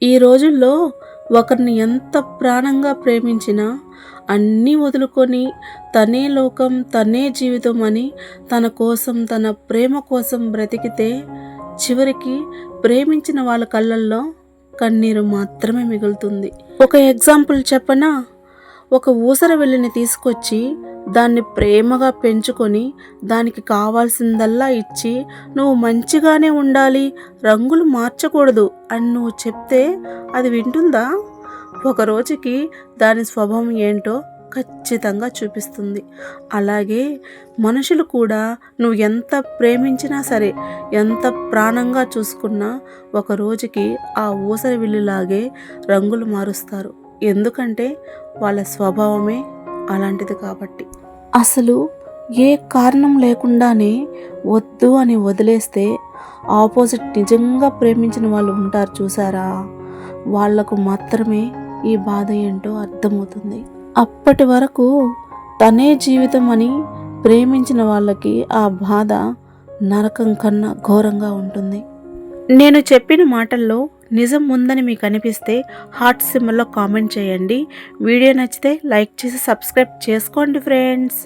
ఈ రోజుల్లో ఒకరిని ఎంత ప్రాణంగా ప్రేమించినా అన్నీ వదులుకొని తనే లోకం తనే జీవితం అని తన కోసం తన ప్రేమ కోసం బ్రతికితే చివరికి ప్రేమించిన వాళ్ళ కళ్ళల్లో కన్నీరు మాత్రమే మిగులుతుంది. ఒక ఎగ్జాంపుల్ చెప్పనా? ఒక ఊసరవెల్లిని తీసుకొచ్చి దాన్ని ప్రేమగా పెంచుకొని దానికి కావాల్సిందల్లా ఇచ్చి నువ్వు మంచిగానే ఉండాలి, రంగులు మార్చకూడదు అని నువ్వు చెప్తే అది వింటుందా? ఒక రోజుకి దాని స్వభావం ఏంటో ఖచ్చితంగా చూపిస్తుంది. అలాగే మనుషులు కూడా నువ్వు ఎంత ప్రేమించినా సరే, ఎంత ప్రాణంగా చూసుకున్నా ఒక రోజుకి ఆ ఊసరవిల్లులాగే రంగులు మారుస్తారు. ఎందుకంటే వాళ్ళ స్వభావమే అలాంటిది కాబట్టి. అసలు ఏ కారణం లేకుండానే వద్దు అని వదిలేస్తే ఆపోజిట్ నిజంగా ప్రేమించిన వాళ్ళు ఉంటారు చూసారా, వాళ్లకు మాత్రమే ఈ బాధ ఏంటో అర్థమవుతుంది. అప్పటి వరకు తనే జీవితం అని ప్రేమించిన వాళ్ళకి ఆ బాధ నరకం కన్నా ఘోరంగా ఉంటుంది. నేను చెప్పిన మాటల్లో నిజం ఉందని మీకు అనిపిస్తే హార్ట్ సింబల్లో కామెంట్ చేయండి. వీడియో నచ్చితే లైక్ చేసి సబ్స్క్రైబ్ చేసుకోండి ఫ్రెండ్స్.